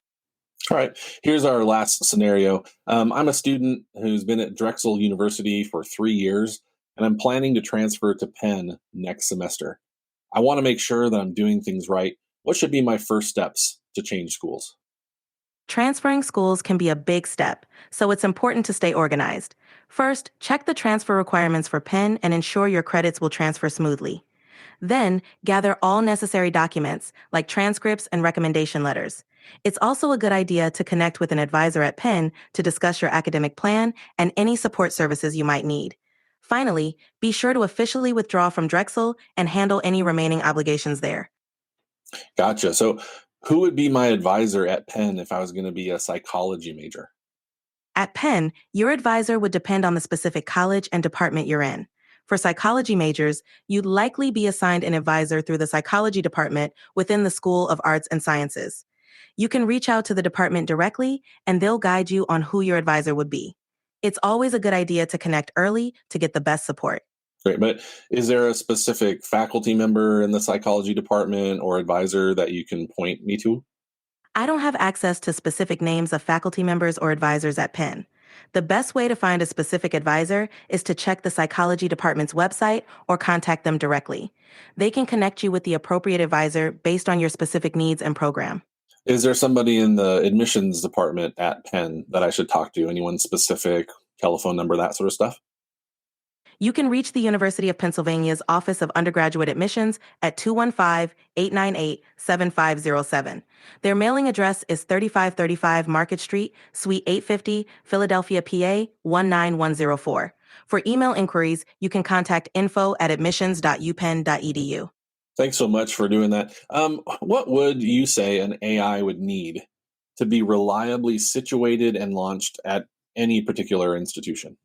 All right, here's our last scenario. I'm a student who's been at Drexel University for 3 years, and I'm planning to transfer to Penn next semester. I want to make sure that I'm doing things right. What should be my first steps to change schools? Transferring schools can be a big step, so it's important to stay organized. First, check the transfer requirements for Penn and ensure your credits will transfer smoothly. Then, gather all necessary documents, like transcripts and recommendation letters. It's also a good idea to connect with an advisor at Penn to discuss your academic plan and any support services you might need. Finally, be sure to officially withdraw from Drexel and handle any remaining obligations there. Gotcha. So, who would be my advisor at Penn if I was going to be a psychology major? At Penn, your advisor would depend on the specific college and department you're in. For psychology majors, you'd likely be assigned an advisor through the psychology department within the School of Arts and Sciences. You can reach out to the department directly, and they'll guide you on who your advisor would be. It's always a good idea to connect early to get the best support. Great. But is there a specific faculty member in the psychology department or advisor that you can point me to? I don't have access to specific names of faculty members or advisors at Penn. The best way to find a specific advisor is to check the psychology department's website or contact them directly. They can connect you with the appropriate advisor based on your specific needs and program. Is there somebody in the admissions department at Penn that I should talk to? Anyone specific, telephone number, that sort of stuff? You can reach the University of Pennsylvania's Office of Undergraduate Admissions at 215-898-7507. Their mailing address is 3535 Market Street, Suite 850, Philadelphia, PA 19104. For email inquiries, you can contact info@admissions.upenn.edu. Thanks so much for doing that. What would you say an AI would need to be reliably situated and launched at any particular institution?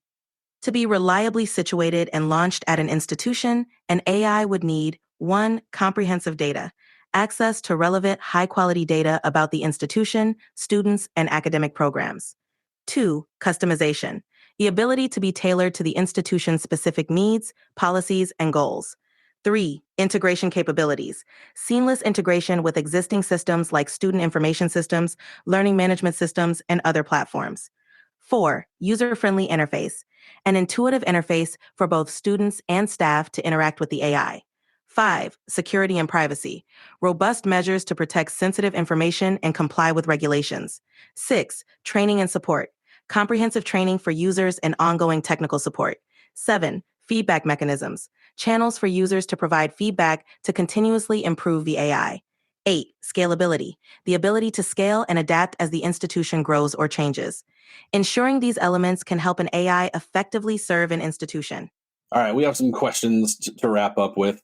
To be reliably situated and launched at an institution, an AI would need 1. Comprehensive data, access to relevant, high-quality data about the institution, students, and academic programs. 2. Customization. the ability to be tailored to the institution's specific needs, policies, and goals. 3. Integration capabilities. Seamless integration with existing systems like student information systems, learning management systems, and other platforms. 4. User-friendly interface. An intuitive interface for both students and staff to interact with the AI. 5. Security and privacy. Robust measures to protect sensitive information and comply with regulations. 6. Training and support. Comprehensive training for users and ongoing technical support. 7. Feedback mechanisms. Channels for users to provide feedback to continuously improve the AI. 8. Scalability. The ability to scale and adapt as the institution grows or changes. Ensuring these elements can help an AI effectively serve an institution. All right, we have some questions to wrap up with.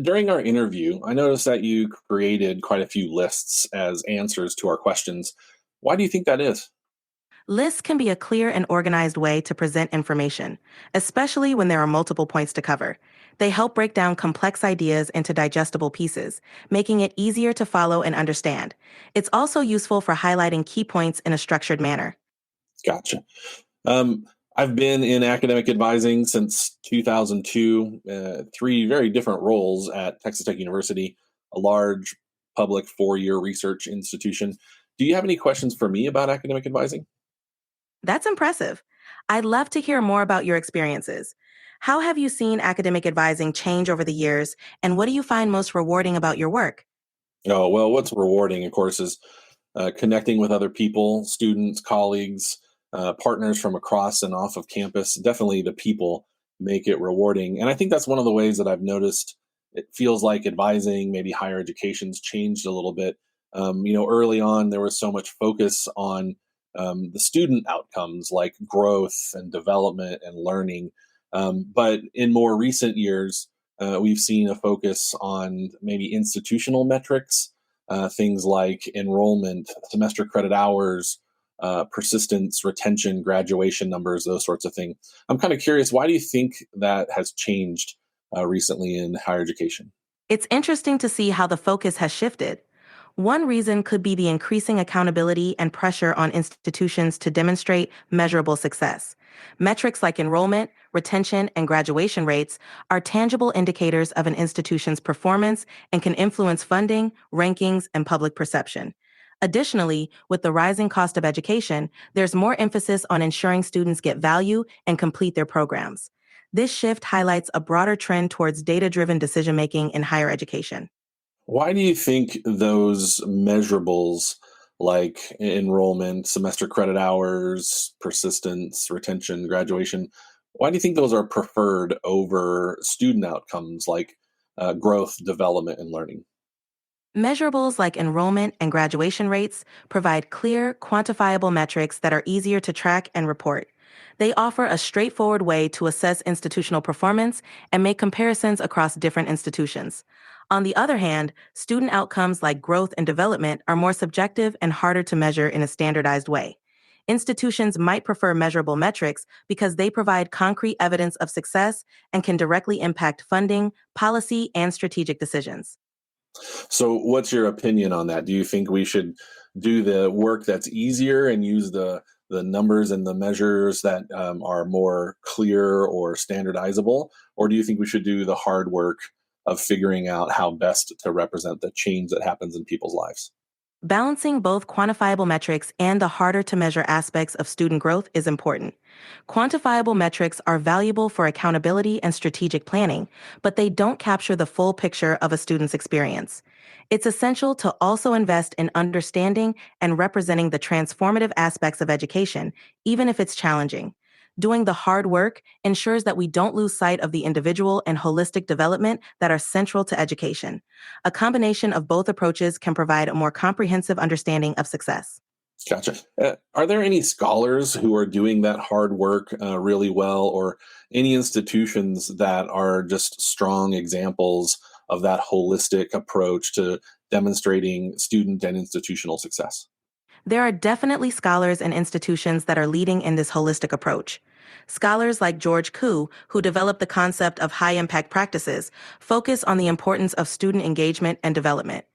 During our interview, I noticed that you created quite a few lists as answers to our questions. Why do you think that is? Lists can be a clear and organized way to present information, especially when there are multiple points to cover. They help break down complex ideas into digestible pieces, making it easier to follow and understand. It's also useful for highlighting key points in a structured manner. Gotcha. Um, I've been in academic advising since 2002, three very different roles at Texas Tech University, a large public 4-year research institution. Do you have any questions for me about academic advising? That's impressive. I'd love to hear more about your experiences. How have you seen academic advising change over the years, and what do you find most rewarding about your work? Oh, well, what's rewarding, of course, is connecting with other people, students, colleagues, partners from across and off of campus. Definitely the people make it rewarding. And I think that's one of the ways that I've noticed it feels like advising, maybe higher education's changed a little bit. Early on, there was so much focus on the student outcomes like growth and development and learning. But in more recent years, we've seen a focus on maybe institutional metrics, things like enrollment, semester credit hours, persistence, retention, graduation numbers, those sorts of things. I'm kind of curious, why do you think that has changed recently in higher education? It's interesting to see how the focus has shifted. One reason could be the increasing accountability and pressure on institutions to demonstrate measurable success. Metrics like enrollment, retention, and graduation rates are tangible indicators of an institution's performance and can influence funding, rankings, and public perception. Additionally, with the rising cost of education, there's more emphasis on ensuring students get value and complete their programs. This shift highlights a broader trend towards data-driven decision-making in higher education. Why do you think those measurables like enrollment, semester credit hours, persistence, retention, graduation, why do you think those are preferred over student outcomes like growth, development, and learning? Measurables like enrollment and graduation rates provide clear, quantifiable metrics that are easier to track and report. They offer a straightforward way to assess institutional performance and make comparisons across different institutions. On the other hand, student outcomes like growth and development are more subjective and harder to measure in a standardized way. Institutions might prefer measurable metrics because they provide concrete evidence of success and can directly impact funding, policy, and strategic decisions. So, what's your opinion on that? Do you think we should do the work that's easier and use the numbers and the measures that are more clear or standardizable, or do you think we should do the hard work of figuring out how best to represent the change that happens in people's lives? Balancing both quantifiable metrics and the harder to measure aspects of student growth is important. Quantifiable metrics are valuable for accountability and strategic planning, but they don't capture the full picture of a student's experience. It's essential to also invest in understanding and representing the transformative aspects of education, even if it's challenging. Doing the hard work ensures that we don't lose sight of the individual and holistic development that are central to education. A combination of both approaches can provide a more comprehensive understanding of success. Gotcha. Are there any scholars who are doing that hard work really well, or any institutions that are just strong examples of that holistic approach to demonstrating student and institutional success? There are definitely scholars and institutions that are leading in this holistic approach. Scholars like George Koo, who developed the concept of high impact practices, focus on the importance of student engagement and development.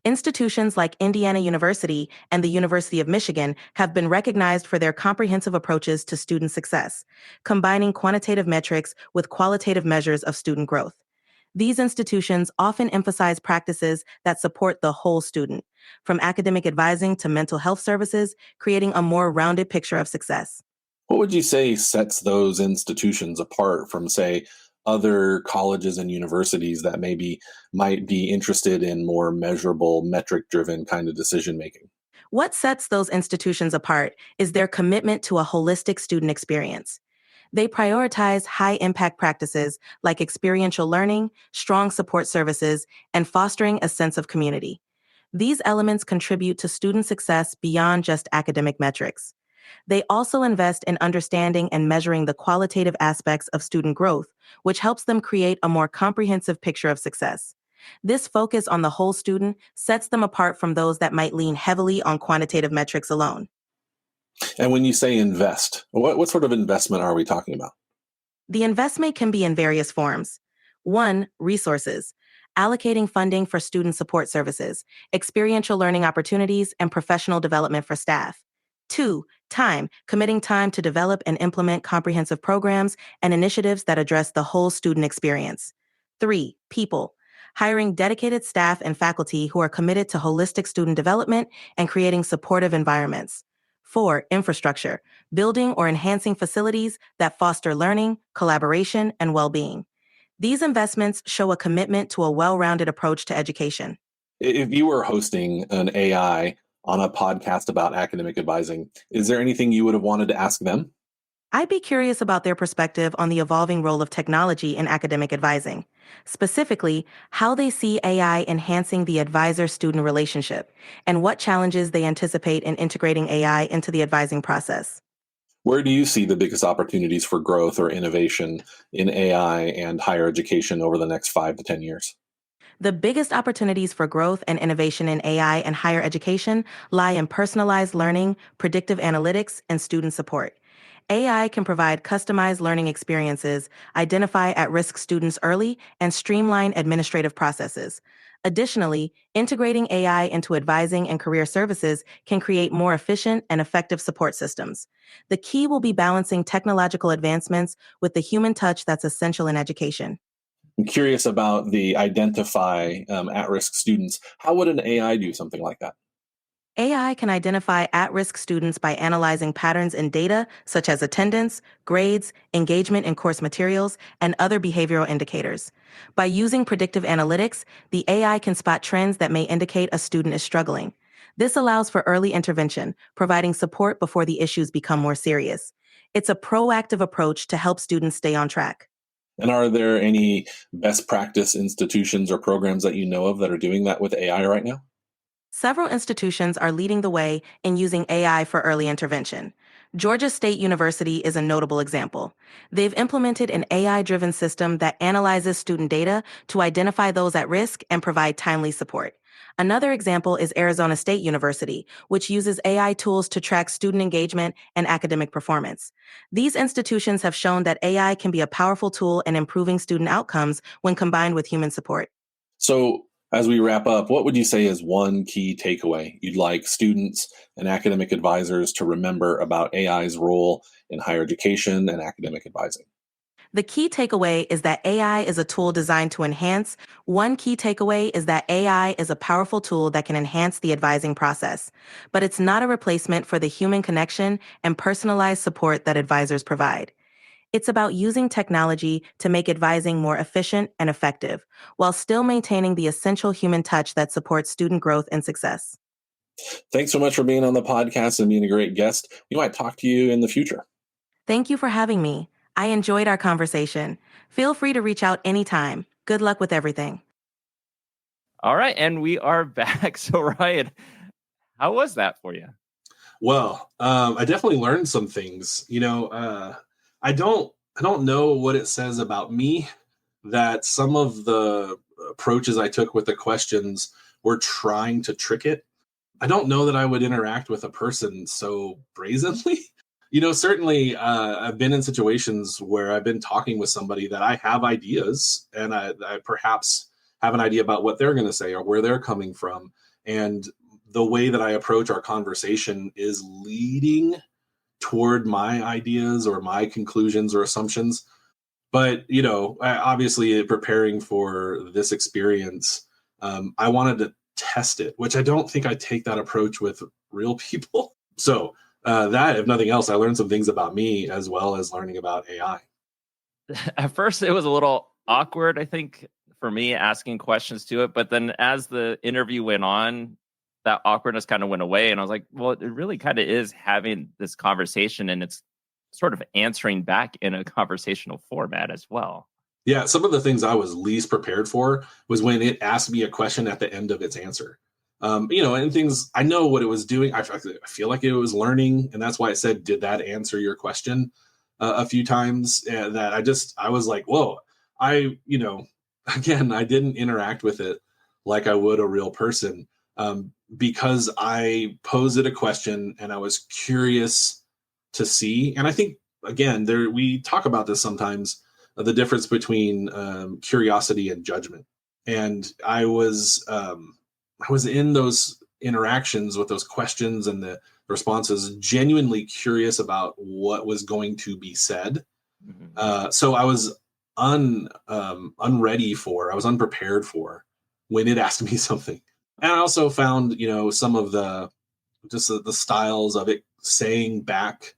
Institutions like Indiana University and the University of Michigan have been recognized for their comprehensive approaches to student success, combining quantitative metrics with qualitative measures of student growth. These institutions often emphasize practices that support the whole student, from academic advising to mental health services, creating a more rounded picture of success. What would you say sets those institutions apart from, say, other colleges and universities that maybe might be interested in more measurable, metric driven kind of decision making? What sets those institutions apart is their commitment to a holistic student experience. They prioritize high impact practices like experiential learning, strong support services, and fostering a sense of community. These elements contribute to student success beyond just academic metrics. They also invest in understanding and measuring the qualitative aspects of student growth, which helps them create a more comprehensive picture of success. This focus on the whole student sets them apart from those that might lean heavily on quantitative metrics alone. And when you say invest, what sort of investment are we talking about? The investment can be in various forms. 1. Resources. Allocating funding for student support services, experiential learning opportunities, and professional development for staff. 2. Time. Committing time to develop and implement comprehensive programs and initiatives that address the whole student experience. 3. People. Hiring dedicated staff and faculty who are committed to holistic student development and creating supportive environments. 4. Infrastructure. Building or enhancing facilities that foster learning, collaboration, and well-being. These investments show a commitment to a well-rounded approach to education. If you were hosting an AI on a podcast about academic advising, is there anything you would have wanted to ask them? I'd be curious about their perspective on the evolving role of technology in academic advising, specifically how they see AI enhancing the advisor-student relationship and what challenges they anticipate in integrating AI into the advising process. Where do you see the biggest opportunities for growth or innovation in AI and higher education over the next 5 to 10 years? The biggest opportunities for growth and innovation in AI and higher education lie in personalized learning, predictive analytics, and student support. AI can provide customized learning experiences, identify at-risk students early, and streamline administrative processes. Additionally, integrating AI into advising and career services can create more efficient and effective support systems. The key will be balancing technological advancements with the human touch that's essential in education. I'm curious about the identify at-risk students. How would an AI do something like that? AI can identify at-risk students by analyzing patterns in data such as attendance, grades, engagement in course materials, and other behavioral indicators. By using predictive analytics, the AI can spot trends that may indicate a student is struggling. This allows for early intervention, providing support before the issues become more serious. It's a proactive approach to help students stay on track. And are there any best practice institutions or programs that you know of that are doing that with AI right now? Several institutions are leading the way in using AI for early intervention. Georgia State University is a notable example. They've implemented an AI-driven system that analyzes student data to identify those at risk and provide timely support. Another example is Arizona State University, which uses AI tools to track student engagement and academic performance. These institutions have shown that AI can be a powerful tool in improving student outcomes when combined with human support. So, as we wrap up, what would you say is one key takeaway you'd like students and academic advisors to remember about AI's role in higher education and academic advising? The key takeaway is that AI is a tool designed to enhance. One key takeaway is that AI is a powerful tool that can enhance the advising process, but it's not a replacement for the human connection and personalized support that advisors provide. It's about using technology to make advising more efficient and effective, while still maintaining the essential human touch that supports student growth and success. Thanks so much for being on the podcast and being a great guest. We might talk to you in the future. Thank you for having me. I enjoyed our conversation. Feel free to reach out anytime. Good luck with everything. All right, and we are back. So, Ryan, how was that for you? Well, I definitely learned some things. I don't know what it says about me that some of the approaches I took with the questions were trying to trick it. I don't know that I would interact with a person so brazenly. Certainly I've been in situations where I've been talking with somebody that I have ideas and I perhaps have an idea about what they're going to say or where they're coming from. And the way that I approach our conversation is leading toward my ideas or my conclusions or assumptions. But, obviously preparing for this experience, I wanted to test it, which I don't think I take that approach with real people. So that, if nothing else, I learned some things about me as well as learning about AI. At first, it was a little awkward, I think, for me asking questions to it. But then as the interview went on, that awkwardness kind of went away. And I was like, well, it really kind of is having this conversation, and it's sort of answering back in a conversational format as well. Yeah, some of the things I was least prepared for was when it asked me a question at the end of its answer. And things, I know what it was doing. I feel like it was learning, and that's why it said, did that answer your question a few times? That I was like, whoa, again, I didn't interact with it like I would a real person, because I posed it a question and I was curious to see. And I think, again, we talk about this sometimes, the difference between curiosity and judgment. And I was in those interactions with those questions and the responses, genuinely curious about what was going to be said. Mm-hmm. So I was unprepared for when it asked me something. And I also found, some of the styles of it saying back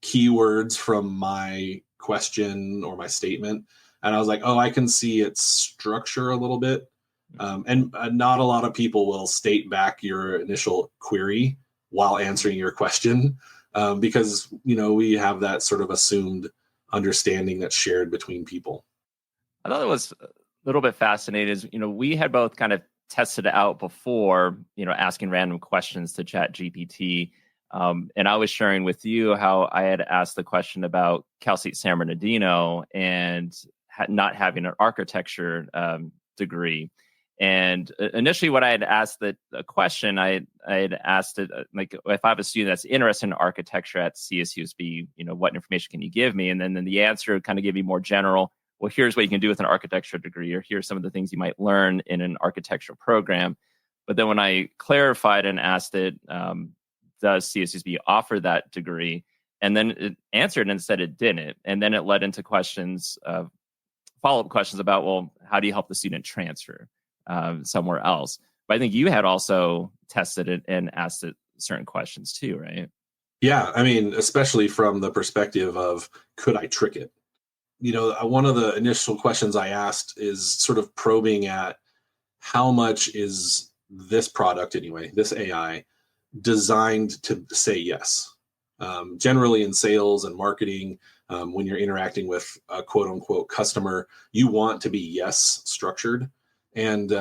keywords from my question or my statement. And I was like, oh, I can see its structure a little bit. And not a lot of people will state back your initial query while answering your question, because, we have that sort of assumed understanding that's shared between people. I thought it was a little bit fascinating is, we had both kind of tested it out before, asking random questions to ChatGPT. And I was sharing with you how I had asked the question about Cal State San Bernardino and not having an architecture degree. And initially, what I had asked the question, I had asked it, like, if I have a student that's interested in architecture at CSUSB, what information can you give me? And then the answer kind of gave me more general. Well, here's what you can do with an architecture degree, or here's some of the things you might learn in an architectural program. But then when I clarified and asked it, does CSUSB offer that degree? And then it answered and said it didn't. And then it led into questions, follow-up questions about, well, how do you help the student transfer somewhere else? But I think you had also tested it and asked it certain questions too, right? Yeah, I mean, especially from the perspective of, could I trick it? One of the initial questions I asked is sort of probing at how much is this product, anyway, this AI, designed to say yes. Generally in sales and marketing, when you're interacting with a quote unquote customer, you want to be yes structured. And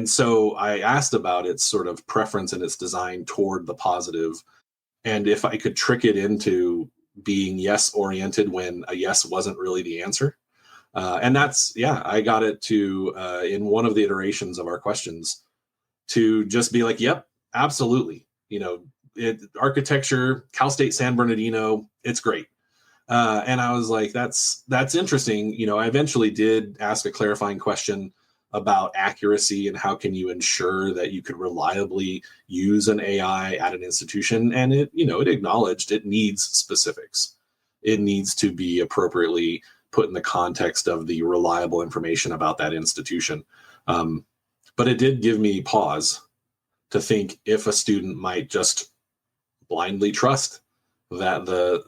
so I asked about its sort of preference and its design toward the positive. And if I could trick it into being yes oriented when a yes wasn't really the answer. And I got it to, in one of the iterations of our questions, to just be like, yep, absolutely. Architecture, Cal State San Bernardino, it's great. And I was like, that's interesting. I eventually did ask a clarifying question about accuracy and how can you ensure that you could reliably use an AI at an institution. And it acknowledged it needs specifics. It needs to be appropriately put in the context of the reliable information about that institution. But it did give me pause to think if a student might just blindly trust that the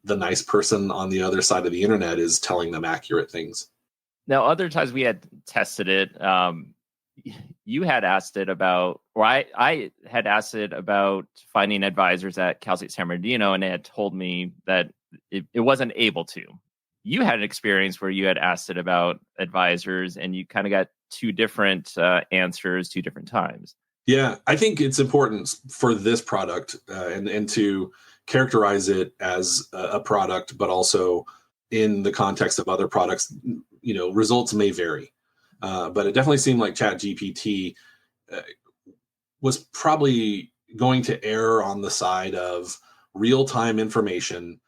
nice person on the other side of the internet is telling them accurate things. Now, other times we had tested it, you had asked it about, or I had asked it about finding advisors at Cal State San Bernardino, and it had told me that it wasn't able to. You had an experience where you had asked it about advisors, and you kind of got two different answers, two different times. Yeah, I think it's important for this product and to characterize it as a product, but also in the context of other products. Results may vary, but it definitely seemed like ChatGPT was probably going to err on the side of real-time information,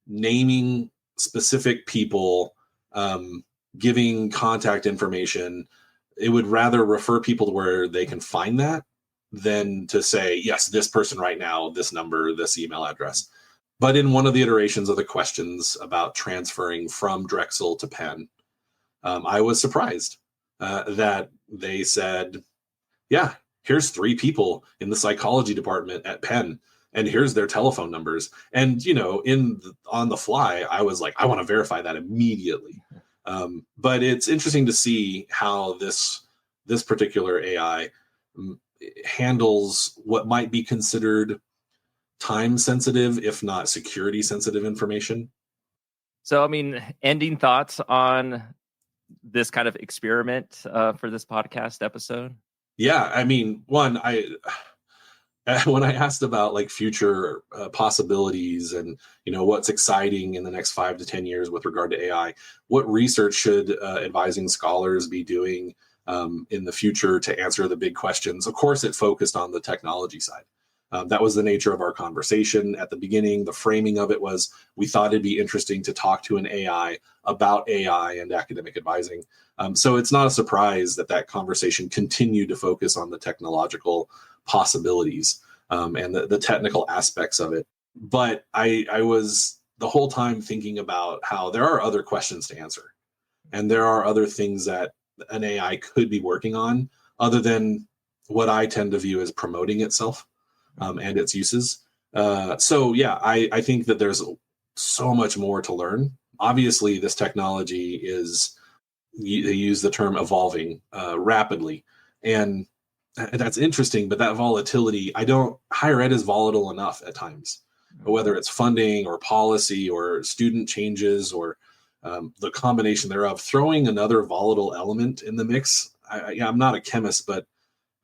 naming specific people, giving contact information, it would rather refer people to where they can find that than to say, yes, this person right now, this number, this email address. But in one of the iterations of the questions about transferring from Drexel to Penn, I was surprised that they said, yeah, here's 3 people in the psychology department at Penn, and here's their telephone numbers. And, on the fly, I was like, I want to verify that immediately. But it's interesting to see how this particular AI handles what might be considered time sensitive, if not security sensitive information. So, ending thoughts on this kind of experiment for this podcast episode? Yeah, one, when I asked about like future possibilities and what's exciting in the next 5 to 10 years with regard to AI, what research should advising scholars be doing in the future to answer the big questions? Of course, it focused on the technology side. That was the nature of our conversation at the beginning. The framing of it was we thought it'd be interesting to talk to an AI about AI and academic advising. So it's not a surprise that conversation continued to focus on the technological possibilities and the technical aspects of it. But I was the whole time thinking about how there are other questions to answer. And there are other things that an AI could be working on other than what I tend to view as promoting itself and its uses. I think that there's so much more to learn. Obviously, this technology is, they use the term evolving rapidly. And that's interesting, but that volatility, higher ed is volatile enough at times, whether it's funding or policy or student changes or the combination thereof. Throwing another volatile element in the mix, I'm not a chemist, but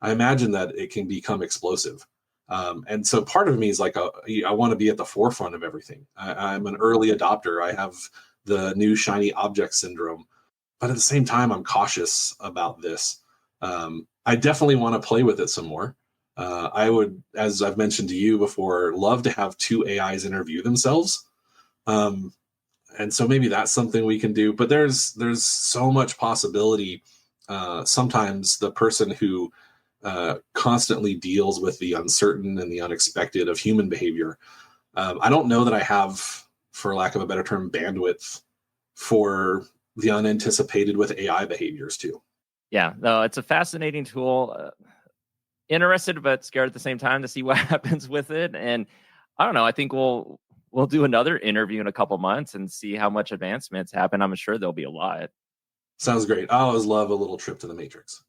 I imagine that it can become explosive. And so part of me is like, I want to be at the forefront of everything. I'm an early adopter. I have the new shiny object syndrome, but at the same time, I'm cautious about this. I definitely want to play with it some more. I would, as I've mentioned to you before, love to have 2 AIs interview themselves. And so maybe that's something we can do, but there's so much possibility. Sometimes the person who constantly deals with the uncertain and the unexpected of human behavior, I don't know that I have, for lack of a better term, bandwidth for the unanticipated with AI behaviors too. Yeah, no, it's a fascinating tool. Interested but scared at the same time to see what happens with it. And I don't know, I think we'll do another interview in a couple months and see how much advancements happen. I'm sure there'll be a lot. Sounds great. I always love a little trip to the Matrix.